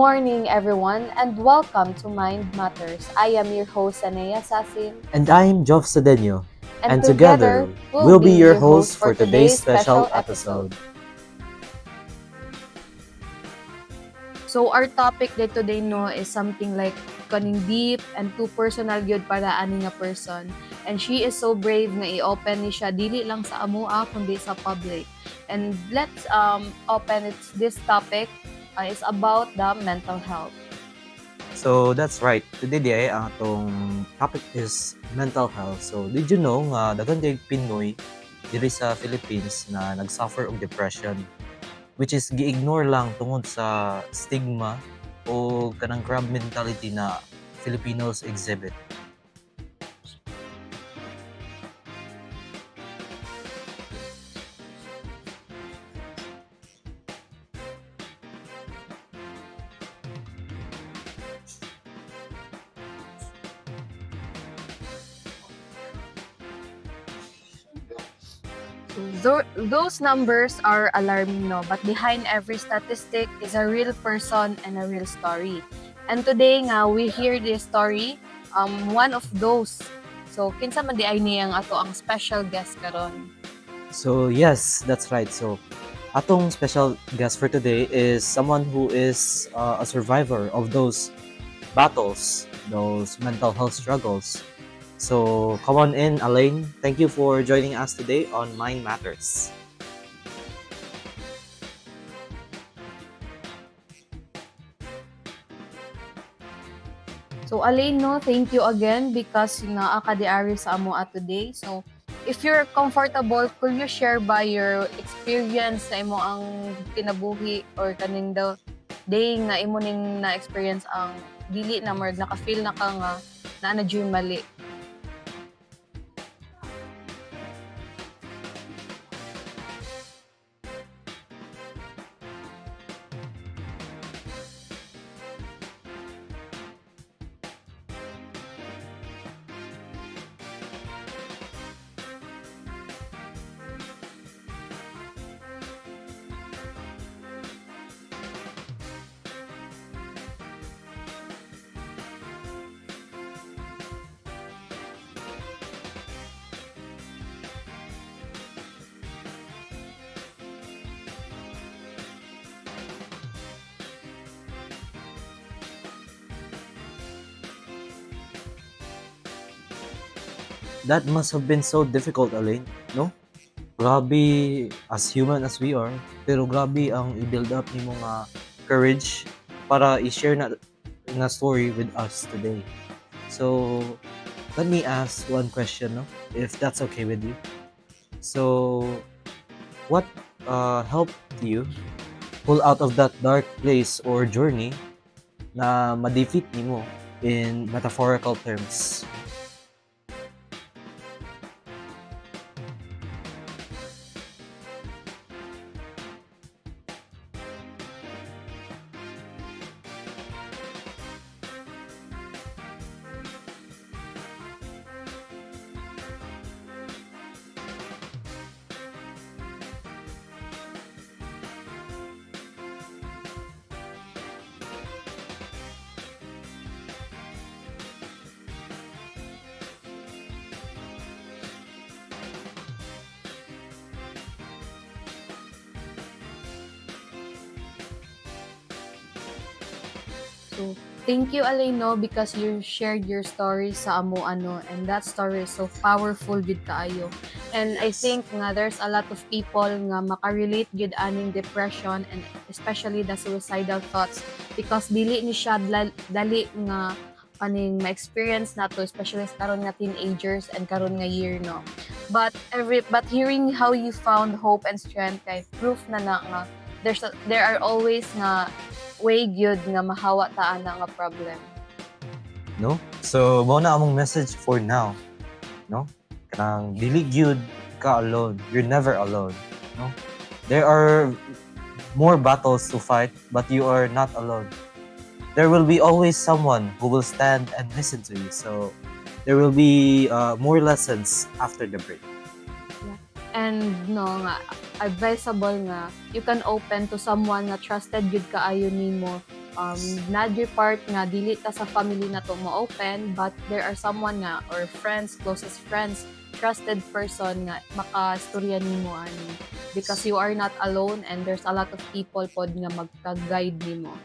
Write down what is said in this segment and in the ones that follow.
morning, everyone, and welcome to Mind Matters. I am your host, Sanea Sasin, And I'm Jov Sedeño. and And together, together we'll we'll be be your your hosts hosts for for today's today's special special episode. episode. So our topic day today no is something like kaning deep and too personal gyud para ani nga person. And she is so brave nga i-open ni siya dili lang sa amua kundi sa public. And let's open this topic is about the mental health. So that's right. Today di ang atong topic is mental health. So did you know nga daghan kay Pinoy diri sa Philippines na nagsuffer og depression, which is gi-ignore lang tungod sa stigma o kanang crab mentality na Filipinos exhibit. Those numbers are alarming, no? But behind every statistic is a real person and a real story. And today nga, we hear this story, one of those. So, kinsa man di ay niyang ato ang special guest karon. So yes, that's right. So atong special guest for today is someone who is a survivor of those battles, those mental health struggles. So come on in, Allaine. Thank you for joining us today on Mind Matters. So, Allaine, no, thank you again because naa ka diari sa amo at today. So, if you're comfortable, could you share by your experience sa imo ang kinabuhi or kaning the day nga imo ning na-experience ang dili na more naka-feel na ka nga na dyan mali. That must have been so difficult, Allaine, no? Grabe, as human as we are, pero grabe ang i-build up ni mga courage para i-share na story with us today. So, let me ask one question, no? If that's okay with you. So, what helped you pull out of that dark place or journey na ma-defeat nimo in metaphorical terms? So, thank you, Allaine, no, because you shared your story sa amo ano, and that story is so powerful gid kaayo. And I Yes. think nga there's a lot of people nga makarelate gid aning depression and especially the suicidal thoughts because dili ni siya dali nga kaning ma-experience nato especially sa karon nga teenagers and karon nga year, no. But hearing how you found hope and strength kay proof na nga there are always nga way gyud nga mahawa ta ana nga problem. No? So, mao na among message for now, no? Kanang dili gyud ka alone. You're never alone, no? There are more battles to fight, but you are not alone. There will be always someone who will stand and listen to you. So, there will be more lessons after the break. And no nga advisable nga you can open to someone nga trusted gyud kaayo nimo Nadyo part nga dili ta sa family na to mo open, but there are someone nga or friends, closest friends, trusted person nga makastorya nimo ani, because you are not alone and there's a lot of people pod nga magka-guide nimo.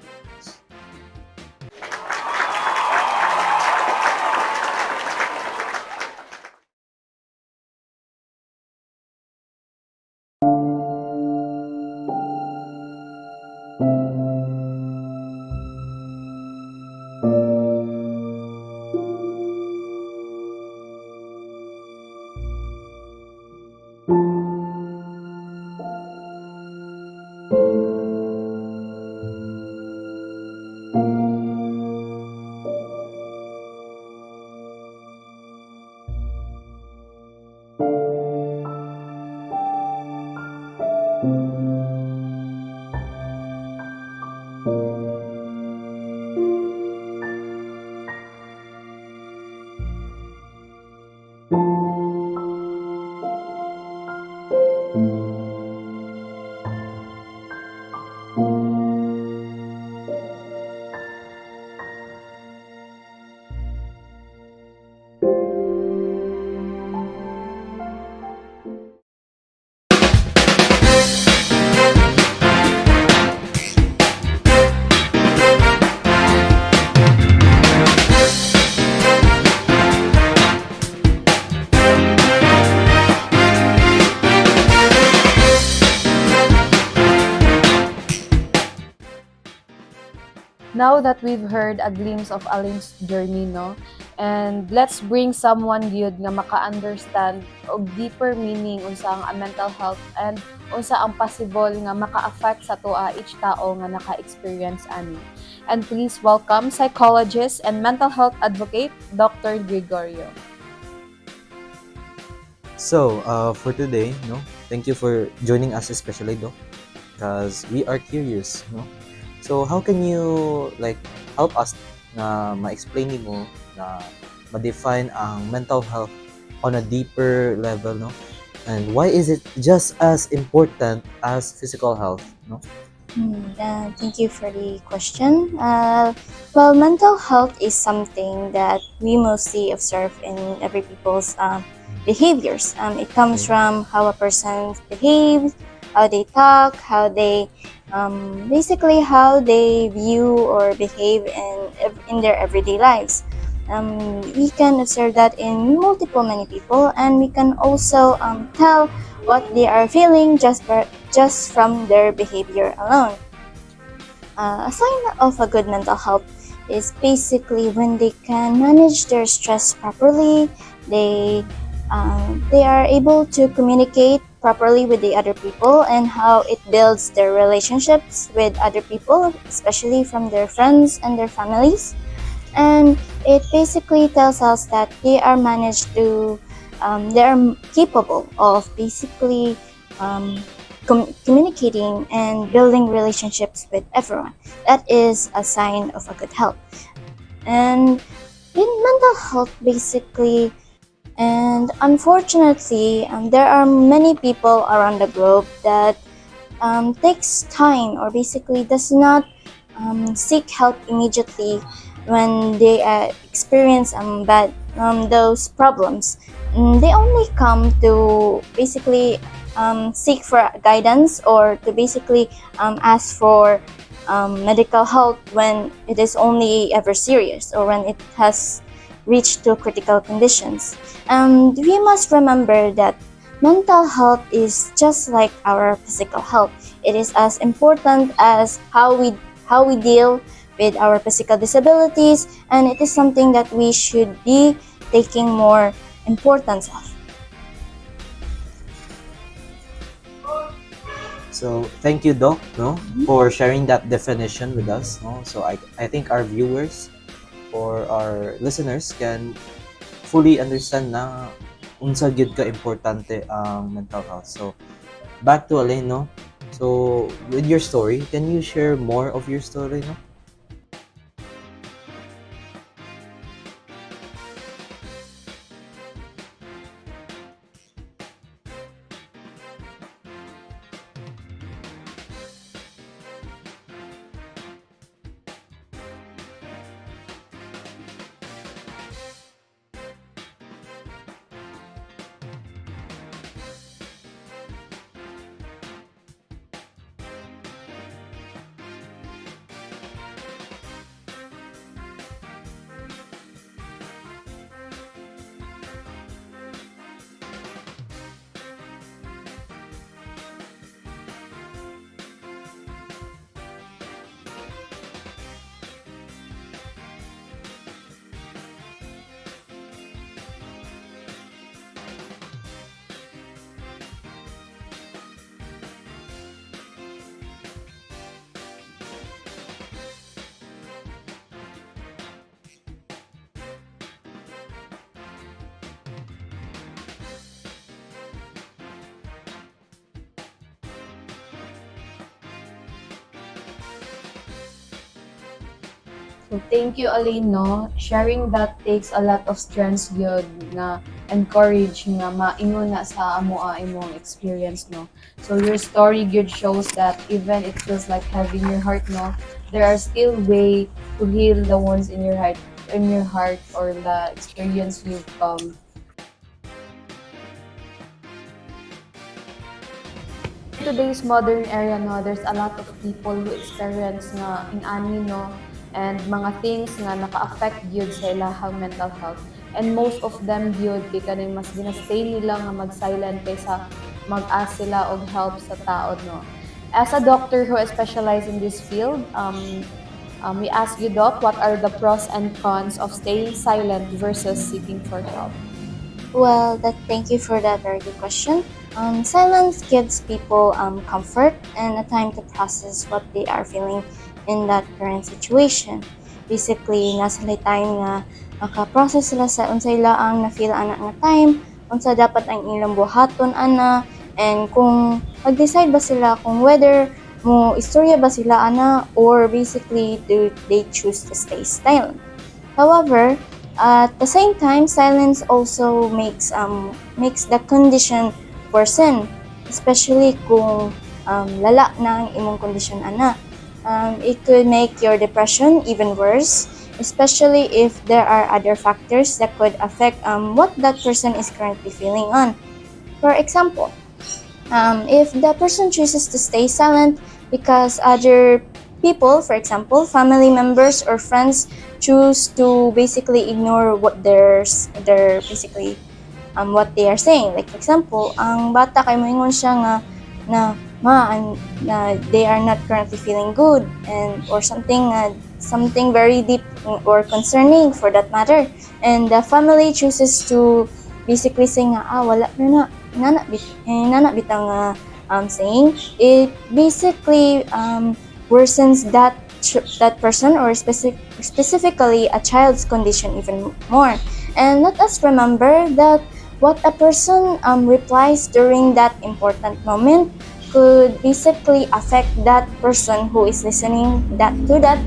Now that we've heard a glimpse of Allaine's journey, no, and let's bring someone gyud nga maka-understand og deeper meaning unsa ang mental health and unsa ang possible nga maka-affect sa toa each tao nga naka-experience ani. And please welcome psychologist and mental health advocate Dr. Gregorio. So, for today, no, thank you for joining us, especially, Doc, because we are curious, no. So, how can you like help us na ma-explain mo na ma-define ang mental health on a deeper level, no? And why is it just as important as physical health, no? Thank you for the question. Well, mental health is something that we mostly observe in every people's behaviors. It comes from how a person behaves, how they talk, how they basically how they view or behave in their everyday lives. We can observe that in many people, and we can also tell what they are feeling just from their behavior alone. A sign of a good mental health is basically when they can manage their stress properly, they are able to communicate properly with the other people, and how it builds their relationships with other people, especially from their friends and their families. And it basically tells us that they are they are capable of basically communicating and building relationships with everyone. That is a sign of a good health. And in mental health, basically, and unfortunately, there are many people around the globe that takes time or basically does not seek help immediately when they experience those problems. They only come to basically seek for guidance or to basically ask for medical help when it is only ever serious or when it has reached to critical conditions. We must remember that mental health is just like our physical health. It is as important as how we deal with our physical disabilities, and it is something that we should be taking more importance of. So, thank you, Doc, no, for sharing that definition with us, no. So, I think our viewers or our listeners can fully understand na unsa gyud ka importante ang mental health. So, back to Allaine, no. So, with your story, can you share more of your story, no? So thank you, Allaine, no. Sharing that takes a lot of strength yun nga encourage nga maingon na sa amoa imong experience, no. So your story good shows that even it feels like heavy in your heart, no, there are still way to heal the wounds in your heart or the experience you've today's modern era, no, there's a lot of people who experience nga inani, no, and mga things nga naka-affect gyud sa ilahang mental health. And most of them gyud kay kaning mas ginastay nila nga mag-silent kaysa mag-ask sila og help sa tao, no. As a doctor who specialize in this field, we ask you, Doc, what are the pros and cons of staying silent versus seeking for help? Well, thank you for that very good question. Silence gives people comfort and a time to process what they are feeling in that current situation. Basically, nasa time nga maka-process sila sa unsay laang na-feel ana nga time, unsa dapat ang ilang buhaton ana, and kung mag-decide ba sila kung whether mo istorya ba sila ana or basically do they choose to stay silent. However, at the same time, silence also makes the condition worsen, especially kung lala na ang imong condition ana. It could make your depression even worse, especially if there are other factors that could affect what that person is currently feeling on. For example, if the person chooses to stay silent because other people, for example, family members or friends, choose to basically ignore what they're basically what they are saying. Like for example, ang bata kay moingon siya nga na they are not currently feeling good, and or something very deep or concerning for that matter, and the family chooses to basically say nga wala na nana bitang saying it basically worsens that person or specifically a child's condition even more. And let us remember that what a person replies during that important moment could basically affect that person who is listening to that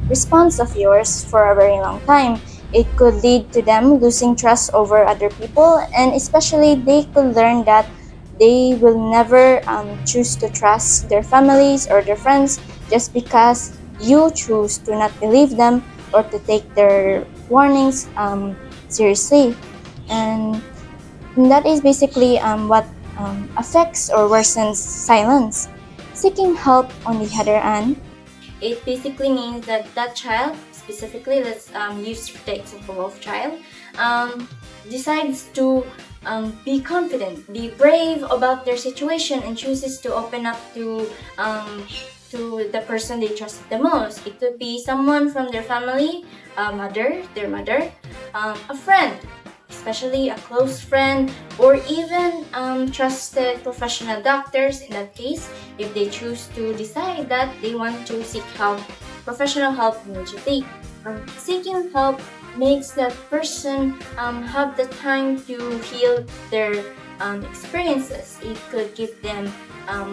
response of yours for a very long time. It could lead to them losing trust over other people, and especially they could learn that they will never choose to trust their families or their friends just because you choose to not believe them or to take their warnings seriously. And that is basically what affects or worsens silence. Seeking help, on the other hand, it basically means that that child, specifically, let's use the example of child, decides to be confident, be brave about their situation, and chooses to open up to the person they trusted the most. It could be someone from their family, their mother, a friend, especially a close friend, or even trusted professional doctors in that case, if they choose to decide that they want to seek help, professional help immediately. Seeking help makes that person have the time to heal their experiences. It could give them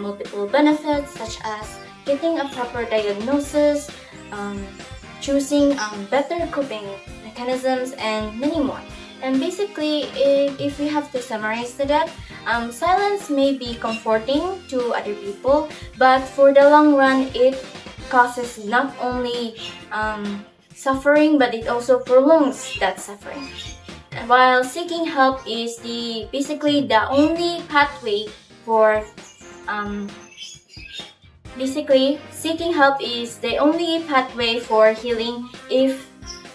multiple benefits such as getting a proper diagnosis, choosing better coping mechanisms, and many more. And basically, if we have to summarize to that, silence may be comforting to other people, but for the long run, it causes not only suffering, but it also prolongs that suffering. While seeking help is basically the only pathway for seeking help is the only pathway for healing if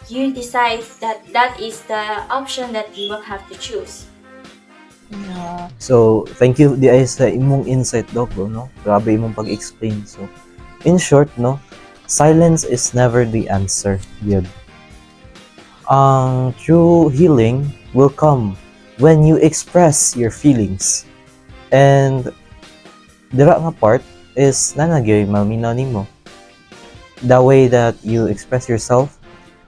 you decide that that is the option that you will have to choose. Yeah. So, thank you di ay sa imong insight, Doc, no? Grabe imong pag-explain. So, in short, no, silence is never the answer, yun. Ang true healing will come when you express your feelings. And dira nga part is nanagyoy maminaw nimo. The way that you express yourself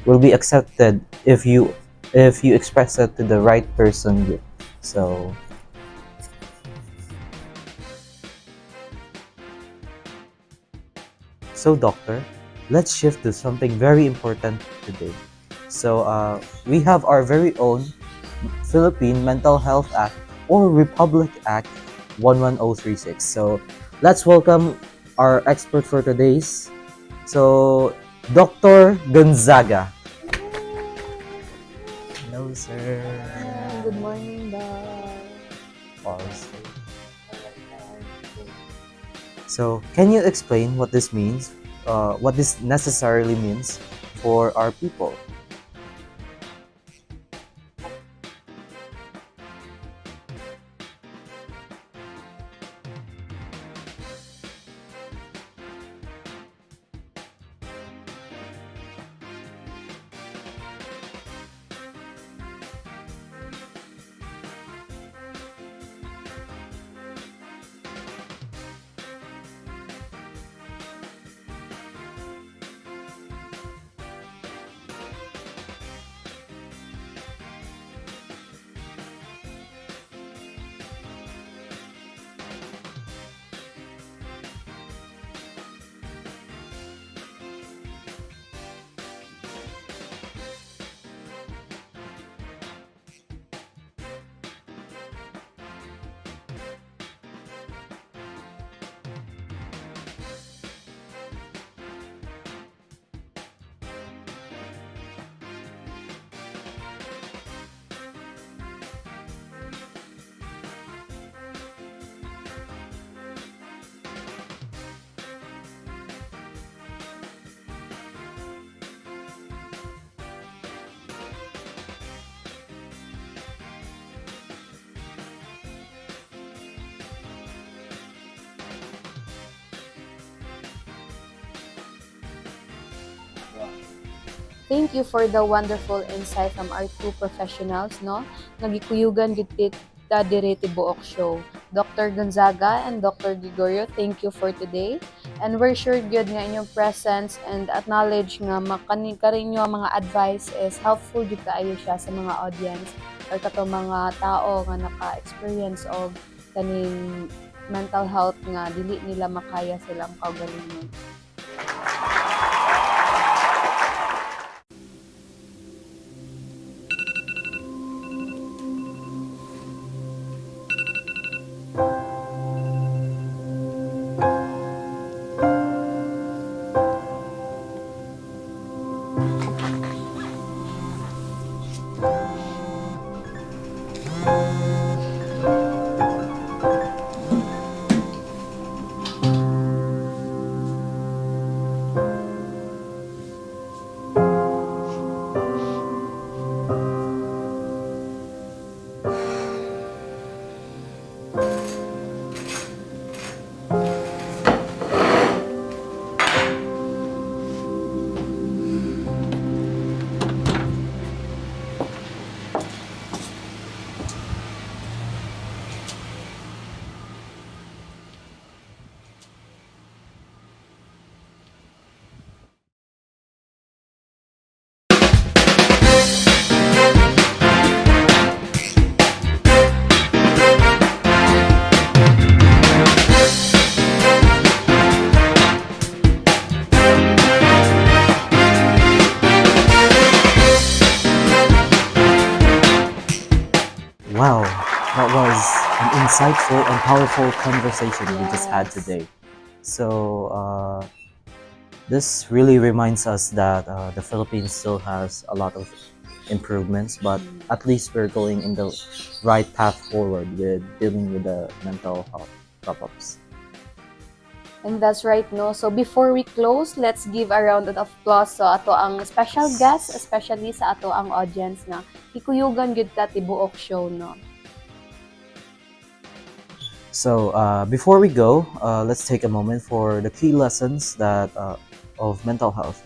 will be accepted if you express it to the right person. So doctor, let's shift to something very important today. So we have our very own Philippine Mental Health Act or Republic Act 11036. So let's welcome our expert for today's. So Dr. Gonzaga. Hello, sir. Good morning, Doc. Pause. So, can you explain what this means? What this necessarily means for our people? Thank you for the wonderful insight from our two professionals, no? Nagikuyugan gid ta dire tibuok show. Dr. Gonzaga and Dr. Gregorio, thank you for today. And we're sure good nga inyong presence and acknowledge nga karin nyo mga advice is helpful jud kaayo siya sa mga audience or kato mga tao nga naka-experience of kaning mental health nga dili nila makaya silang kaugalingon. Wow, that was an insightful and powerful conversation we just had Yes. today. So, this really reminds us that the Philippines still has a lot of improvements, but at least we're going in the right path forward with dealing with the mental health pop-ups. And that's right, no? So before we close, let's give a round of applause sa ato ang special guest, especially sa ato ang audience na ikuyugan gud ta tibuok show, no? So, before we go, let's take a moment for the key lessons that of mental health.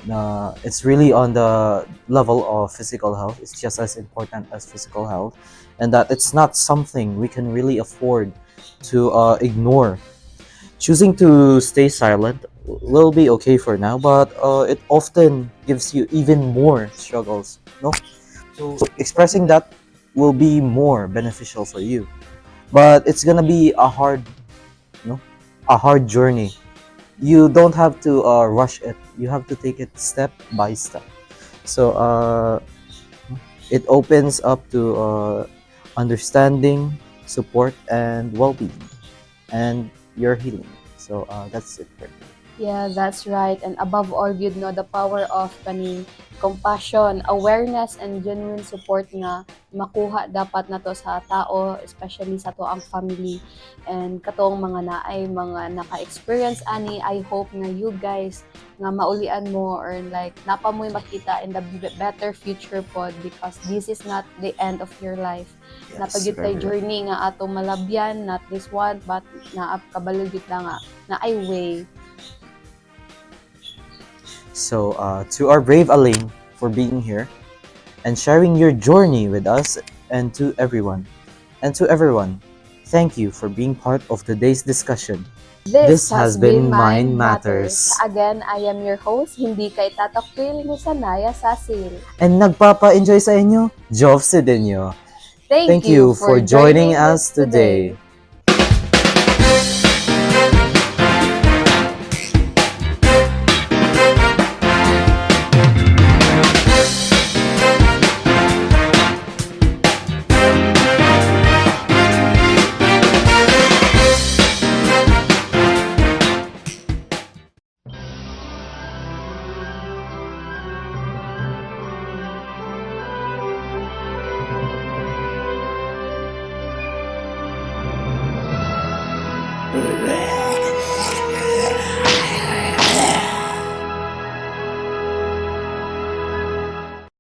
No, it's really on the level of physical health. It's just as important as physical health, and that it's not something we can really afford to ignore. Choosing to stay silent will be okay for now, but it often gives you even more struggles. No, so expressing that will be more beneficial for you, but it's gonna be a hard, a hard journey you don't have to rush it. You have to take it step by step. So it opens up to understanding, support, and well-being, and your healing. So that's it for me. Yeah, that's right. And above all, you'd know the power of kaning compassion, awareness, and genuine support nga makuha dapat na to sa tao, especially sa to ang family. And katong mga naay, mga naka-experience ani, I hope nga you guys nga maulian mo or like napa mo'y makita in the better future pod because this is not the end of your life. Napagyud tay very right. journey nga ato malabyan, not this one, but naap kabalugit na nga na ay way. So to our brave Allaine for being here and sharing your journey with us, and to everyone, thank you for being part of today's discussion. This has been Mind Matters. Again, I am your host, hindi kay Tatakwil ni Sanaya Sasil. And nagpapa-enjoy sa inyo, Jov Sedeño. Thank you for joining us today.